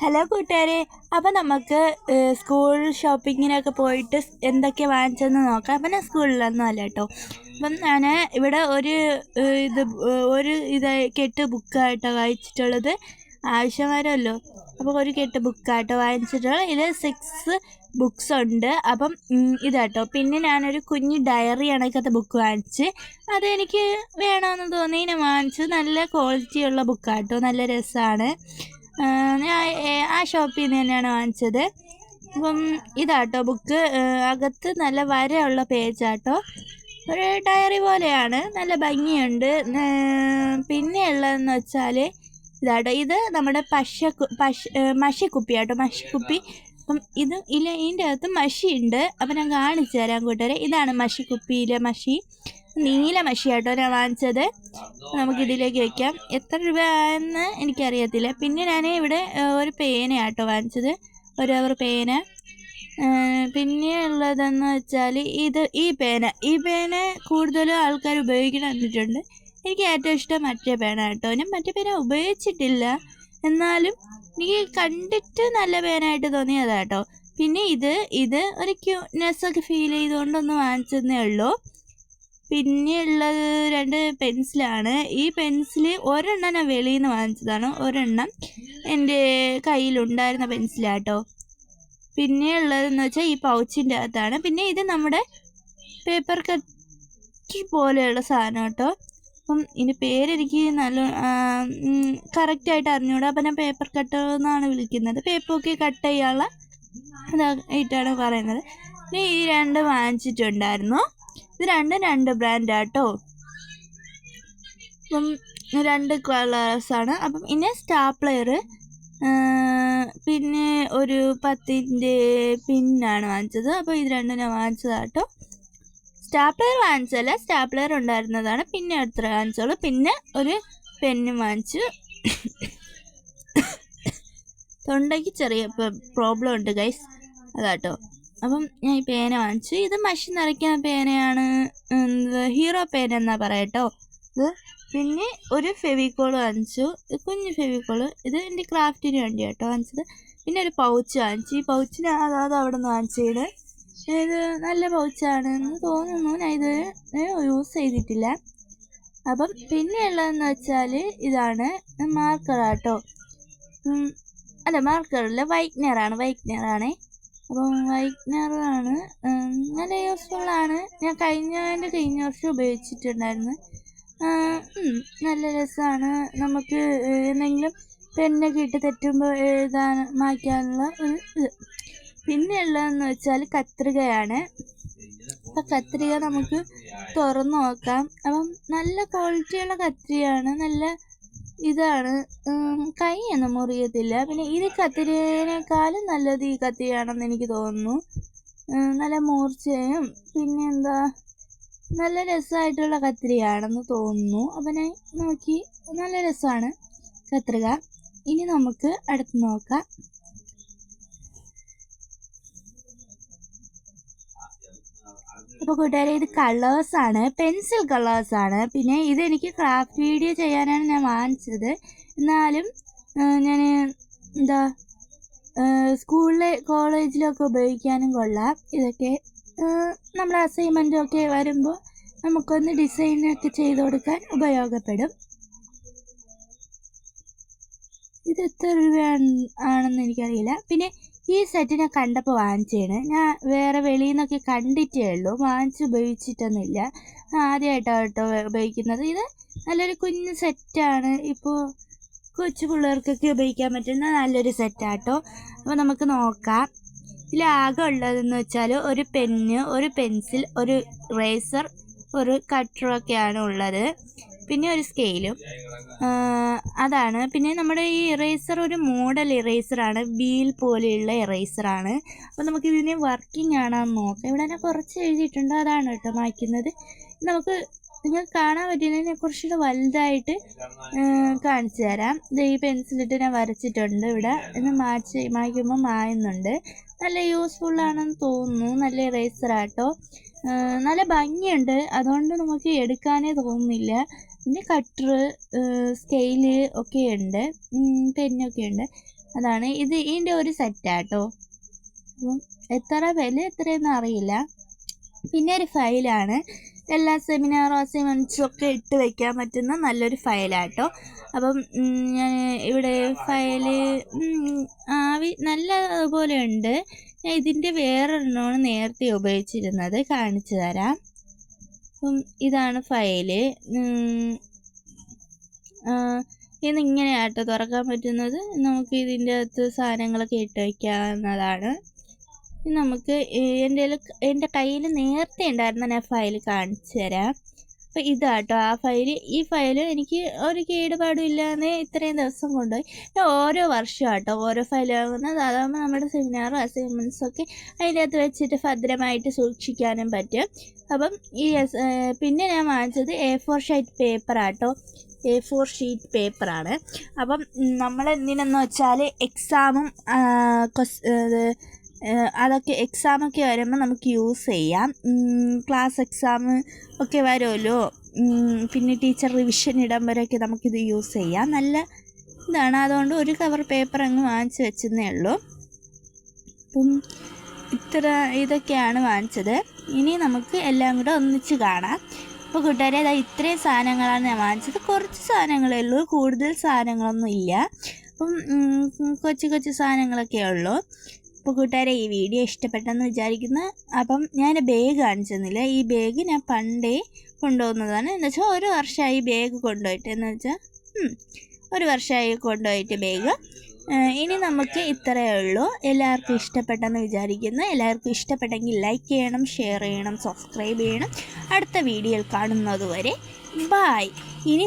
Hello കൂട്ടുകാരെ, അപ്പോൾ നമുക്ക് സ്കൂൾ ഷോപ്പിങ്ങിനൊക്കെ പോയിട്ട് എന്തൊക്കെ വാങ്ങിച്ചെന്ന് നോക്കാം. അപ്പം ഞാൻ സ്കൂളിലൊന്നും അല്ല കേട്ടോ. അപ്പം ഞാൻ ഇവിടെ ഒരു കെട്ട് ബുക്കായിട്ടോ വായിച്ചിട്ടുള്ളത്. ആവശ്യം വരുമല്ലോ, അപ്പോൾ ഒരു കെട്ട് ബുക്കായിട്ടോ വാങ്ങിച്ചിട്ടുള്ളത്. ഇത് 6 ബുക്സ് ഉണ്ട്. അപ്പം ഇതാട്ടോ. പിന്നെ ഞാനൊരു കുഞ്ഞ് ഡയറി കണക്കത്തെ ബുക്ക് വാങ്ങിച്ച്, അതെനിക്ക് വേണമെന്ന് തോന്നി ഞാൻ വാങ്ങിച്ചു. നല്ല ക്വാളിറ്റിയുള്ള ബുക്കാട്ടോ, നല്ല രസമാണ്. ഞാൻ ആ ഷോപ്പിൽ നിന്ന് തന്നെയാണ് വാങ്ങിച്ചത്. അപ്പം ഇതാട്ടോ ബുക്ക്. അകത്ത് നല്ല വരയുള്ള പേജാട്ടോ, ഒരു ഡയറി പോലെയാണ്, നല്ല ഭംഗിയുണ്ട്. പിന്നെ ഉള്ളതെന്ന് വെച്ചാൽ ഇതാട്ടോ, ഇത് നമ്മുടെ മഷിക്കുപ്പിയാട്ടോ, മഷിക്കുപ്പി. അപ്പം ഇതിൻ്റെ അകത്ത് മഷിയുണ്ട്. അപ്പം ഞാൻ കാണിച്ചു തരാം കൂട്ടുകാരെ. ഇതാണ് മഷിക്കുപ്പിയിലെ മഷി, നീല മഷിയാട്ടോ ഞാൻ വാങ്ങിച്ചത്. നമുക്കിതിലേക്ക് വയ്ക്കാം. എത്ര രൂപ എന്ന് എനിക്കറിയത്തില്ല. പിന്നെ ഞാൻ ഇവിടെ ഒരു പേനയാട്ടോ വാങ്ങിച്ചത്, ഒരു അവർ പേന. പിന്നെ ഉള്ളതെന്ന് വെച്ചാൽ ഈ പേന കൂടുതലും ആൾക്കാർ ഉപയോഗിക്കണം കണ്ടിട്ടുണ്ട്. എനിക്ക് ഏറ്റവും ഇഷ്ടം മറ്റേ പേന കേട്ടോ. ഞാൻ മറ്റേ പേന ഉപയോഗിച്ചിട്ടില്ല, എന്നാലും എനിക്ക് കണ്ടിട്ട് നല്ല പേനായിട്ട് തോന്നിയതാട്ടോ. പിന്നെ ഇത് ഒരു ക്യൂട്ട്നെസ്സൊക്കെ ഫീൽ ചെയ്തുകൊണ്ടൊന്ന് വാങ്ങിച്ചതേ ഉള്ളൂ. പിന്നെ ഉള്ളത് 2 പെൻസിലാണ്. ഈ പെൻസിൽ ഒരെണ്ണം ഞാൻ വെളിയിൽ നിന്ന് വാങ്ങിച്ചതാണ്, ഒരെണ്ണം എൻ്റെ കയ്യിലുണ്ടായിരുന്ന പെൻസിലാട്ടോ. പിന്നെ ഉള്ളതെന്ന് വെച്ചാൽ ഈ പൗച്ചിൻ്റെ അകത്താണ്. പിന്നെ ഇത് നമ്മുടെ പേപ്പർ കട്ട് പോലെയുള്ള സാധനം കേട്ടോ. അപ്പം ഇതിൻ്റെ പേരെനിക്ക് നല്ല കറക്റ്റായിട്ട് അറിഞ്ഞൂടാ. അപ്പം ഞാൻ പേപ്പർ കട്ടർ എന്നാണ് വിളിക്കുന്നത്. പേപ്പറൊക്കെ കട്ട് ചെയ്യാനുള്ള ഇതായിട്ടാണ് പറയുന്നത്. പിന്നെ ഈ 2 വാങ്ങിച്ചിട്ടുണ്ടായിരുന്നു. ഇത് 2 ബ്രാൻഡാട്ടോ. അപ്പം 2 കളേഴ്സാണ്. അപ്പം ഇനി സ്റ്റാപ്ലെയർ, പിന്നെ ഒരു 10ൻ്റെ പിന്നാണ് വാങ്ങിച്ചത്. അപ്പോൾ ഇത് 2 ഞാൻ വാങ്ങിച്ചതാട്ടോ. സ്റ്റാപ്ലെയർ വാങ്ങിച്ചല്ല, സ്റ്റാപ്ലെയർ ഉണ്ടായിരുന്നതാണ്. പിന്നെ അടുത്ത വാങ്ങിച്ചോളൂ. പിന്നെ ഒരു പെന്നും വാങ്ങിച്ചു. തൊണ്ടയ്ക്ക് ചെറിയ പ്രോബ്ലം ഉണ്ട് ഗൈസ്, അതാട്ടോ. അപ്പം ഞാൻ ഈ പേന വാങ്ങിച്ചു. ഇത് മഷി നിറയ്ക്കുന്ന പേനയാണ്, ഹീറോ പേന എന്നാ പറയട്ടോ ഇത്. പിന്നെ ഒരു ഫെവിക്കോൾ വാങ്ങിച്ചു, കുഞ്ഞ് ഫെവിക്കോള്. ഇത് എൻ്റെ ക്രാഫ്റ്റിന് വേണ്ടി കേട്ടോ വാങ്ങിച്ചത്. പിന്നെ ഒരു പൗച്ച് വാങ്ങിച്ചു. ഈ പൗച്ചിന് അത് അവിടെ നിന്ന് വാങ്ങിച്ചത്. ഇത് നല്ല പൗച്ചാണെന്ന് തോന്നുന്നു, ഞാൻ ഇത് യൂസ് ചെയ്തിട്ടില്ല. അപ്പം പിന്നെ ഉള്ളതെന്ന് വെച്ചാൽ ഇതാണ് മാർക്കറാട്ടോ. അല്ല, മാർക്കറല്ല, വൈറ്റ്നറാണ്. അപ്പം വൈറ്റ്നറാണ്, നല്ല യൂസ്ഫുള്ളാണ്. ഞാൻ കഴിഞ്ഞ വർഷം ഉപയോഗിച്ചിട്ടുണ്ടായിരുന്നു. നല്ല രസമാണ്. നമുക്ക് എന്തെങ്കിലും പെന്നൊക്കെ ഇട്ട് തെറ്റുമ്പോൾ മായ്ക്കാനുള്ള ഒരു ഇത്. പിന്നെ ഉള്ളതെന്ന് വെച്ചാൽ കത്രികയാണ്. അപ്പം കത്രിക നമുക്ക് തുറന്നു നോക്കാം. അപ്പം നല്ല ക്വാളിറ്റിയുള്ള കത്രികയാണ്, നല്ല ഇതാണ്, കൈയൊന്നും മുറിയത്തില്ല. പിന്നെ ഇത് കത്രികേനേക്കാളും നല്ലത് ഈ കത്രികയാണെന്ന് എനിക്ക് തോന്നുന്നു. നല്ല മൂർച്ചയും പിന്നെ നല്ല രസമായിട്ടുള്ള കത്രികയാണെന്ന് തോന്നുന്നു. അപ്പം ഞാൻ നോക്കി, നല്ല രസമാണ് കത്രിക. ഇനി നമുക്ക് അടുത്ത് നോക്കാം. അപ്പോൾ കൂട്ടുകാരെ, ഇത് കളേഴ്സാണ്, പെൻസിൽ കളേഴ്സാണ്. പിന്നെ ഇതെനിക്ക് ക്രാഫ്റ്റ് വീഡിയോ ചെയ്യാനാണ് ഞാൻ വാങ്ങിച്ചത്. എന്നാലും ഞാൻ കോളേജിലൊക്കെ ഉപയോഗിക്കാനും കൊള്ളാം. ഇതൊക്കെ നമ്മൾ അസൈൻമെൻറ്റൊക്കെ വരുമ്പോൾ നമുക്കൊന്ന് ഡിസൈനൊക്കെ ചെയ്ത് കൊടുക്കാൻ ഉപയോഗപ്പെടും. ഇത് എത്ര രൂപ ആണെന്ന് എനിക്കറിയില്ല. പിന്നെ ഈ സെറ്റ് ഞാൻ കണ്ടപ്പോൾ വാങ്ങിച്ചതാണ്. ഞാൻ വേറെ വെളിയിൽ നിന്നൊക്കെ കണ്ടിട്ടേ ഉള്ളൂ, വാങ്ങിച്ച് ഉപയോഗിച്ചിട്ടൊന്നുമില്ല. ആദ്യമായിട്ടാണ് കേട്ടോ ഉപയോഗിക്കുന്നത്. ഇത് നല്ലൊരു കുഞ്ഞ് സെറ്റാണ്. ഇപ്പോൾ കൊച്ചു പിള്ളേർക്കൊക്കെ ഉപയോഗിക്കാൻ പറ്റുന്ന നല്ലൊരു സെറ്റാട്ടോ. അപ്പോൾ നമുക്ക് നോക്കാം. ഇതിലാകെ ഉള്ളതെന്ന് വെച്ചാൽ ഒരു പെന്ന്, ഒരു പെൻസിൽ, ഒരു റേസർ, ഒരു കട്ടറൊക്കെയാണ് ഉള്ളത്. പിന്നെ ഒരു സ്കെയിലും അതാണ്. പിന്നെ നമ്മുടെ ഈ ഇറേസർ ഒരു മോഡൽ ഇറേസറാണ്, വീൽ പോലെയുള്ള ഇറേസറാണ്. അപ്പോൾ നമുക്കിതിന് വർക്കിംഗ് ആണെന്ന് നോക്കാം. ഇവിടെ തന്നെ കുറച്ച് എഴുതിയിട്ടുണ്ട്, അതാണ് കേട്ടോ മായ്ക്കുന്നത്. നമുക്ക് നിങ്ങൾക്ക് കാണാൻ പറ്റിയതിനെ കുറച്ചുകൂടെ വലുതായിട്ട് കാണിച്ചു തരാം. ഈ പെൻസിലിട്ട് ഞാൻ വരച്ചിട്ടുണ്ട് ഇവിടെ. ഇന്ന് മായ്ക്കുമ്പോൾ മായുന്നുണ്ട്. നല്ല യൂസ്ഫുള്ളാണെന്ന് തോന്നുന്നു. നല്ല ഇറേസറാട്ടോ, നല്ല ഭംഗിയുണ്ട്. അതുകൊണ്ട് നമുക്ക് എടുക്കാനേ തോന്നുന്നില്ല. പിന്നെ കട്ടർ, സ്കെയില് ഒക്കെ ഉണ്ട്, പെന്നൊക്കെ ഉണ്ട്. അതാണ് ഇത്. ഇതിൻ്റെ ഒരു സെറ്റാട്ടോ. അപ്പം എത്ര വില എത്രയെന്ന് അറിയില്ല. പിന്നെ ഒരു ഫയലാണ്, എല്ലാ സെമിനാറും അസൈൻമെൻറ്റ്സും ഒക്കെ ഇട്ട് വയ്ക്കാൻ പറ്റുന്ന നല്ലൊരു ഫയലാട്ടോ. അപ്പം ഞാൻ ഇവിടെ ഫയല് നല്ലതുപോലെ ഉണ്ട്. ഞാൻ ഇതിൻ്റെ വേറൊരെണ്ണമാണ് നേരത്തെ ഉപയോഗിച്ചിരുന്നത്, കാണിച്ചു തരാം. അപ്പം ഇതാണ് ഫയല്. ഇതിങ്ങനെയാട്ടോ തുറക്കാൻ പറ്റുന്നത്. നമുക്ക് ഇതിൻ്റെ അകത്ത് സാധനങ്ങളൊക്കെ ഇട്ട് വയ്ക്കാവുന്നതാണ്. നമുക്ക് എൻ്റെ കയ്യിൽ നേരത്തെ ഉണ്ടായിരുന്ന ഞാൻ ഫയൽ കാണിച്ചു തരാം. അപ്പോൾ ഇതാട്ടോ ആ ഫയല്. ഈ ഫയൽ എനിക്ക് ഒരു കേടുപാടും ഇല്ലാതെ ഇത്രയും ദിവസം കൊണ്ടുപോയി. ഓരോ വർഷമാട്ടോ ഓരോ ഫയലാകുന്നത്. അതാകുമ്പോൾ നമ്മുടെ സെമിനാറും അസൈൻമെൻറ്റ്സും ഒക്കെ അതിൻ്റെ അകത്ത് വെച്ചിട്ട് ഭദ്രമായിട്ട് സൂക്ഷിക്കാനും പറ്റും. അപ്പം പിന്നെ ഞാൻ വാങ്ങിച്ചത് A4 ഷീറ്റ് പേപ്പറാട്ടോ. A4 ഷീറ്റ് പേപ്പറാണ്. അപ്പം നമ്മൾ എന്തിനെന്ന് വെച്ചാൽ എക്സാമും അതൊക്കെ എക്സാമൊക്കെ വരുമ്പോൾ നമുക്ക് യൂസ് ചെയ്യാം. ക്ലാസ് എക്സാം ഒക്കെ വരുമല്ലോ, പിന്നെ ടീച്ചർ റിവിഷൻ ഇടുമ്പോഴൊക്കെ നമുക്കിത് യൂസ് ചെയ്യാം. നല്ല ഇതാണ്. അതുകൊണ്ട് ഒരു കവർ പേപ്പർ അങ്ങ് വാങ്ങിച്ച് വെച്ചെന്നേ ഉള്ളൂ. അപ്പം ഇതൊക്കെയാണ് വാങ്ങിച്ചത്. ഇനി നമുക്ക് എല്ലാം കൂടെ ഒന്നിച്ച് കാണാം. അപ്പോൾ കൂട്ടുകാരെ, ഇത്രയും സാധനങ്ങളാണ് ഞാൻ വാങ്ങിച്ചത്. കുറച്ച് സാധനങ്ങളേ ഉള്ളൂ, കൂടുതൽ സാധനങ്ങളൊന്നും ഇല്ല. അപ്പം കൊച്ചു സാധനങ്ങളൊക്കെ ഉള്ളൂ. അപ്പോൾ കൂട്ടുകാരെ, ഈ വീഡിയോ ഇഷ്ടപ്പെട്ടെന്ന് വിചാരിക്കുന്നു. അപ്പം ഞാൻ ബാഗ് കാണിച്ചെന്നില്ല. ഈ ബാഗ് ഞാൻ പണ്ടേ കൊണ്ടുപോകുന്നതാണ്. എന്ന് വെച്ചാൽ ഒരു വർഷമായി ബാഗ് കൊണ്ടുപോയിട്ട്. ഒരു വർഷമായി കൊണ്ടുപോയിട്ട് ബാഗ്. ഇനി നമുക്ക് ഇത്രയേ ഉള്ളൂ. എല്ലാവർക്കും ഇഷ്ടപ്പെട്ടെന്ന് വിചാരിക്കുന്നു. എല്ലാവർക്കും ഇഷ്ടപ്പെട്ടെങ്കിൽ ലൈക്ക് ചെയ്യണം, ഷെയർ ചെയ്യണം, സബ്സ്ക്രൈബ് ചെയ്യണം. അടുത്ത വീഡിയോയിൽ കാണുന്നത് വരെ ബായ്. ഇനി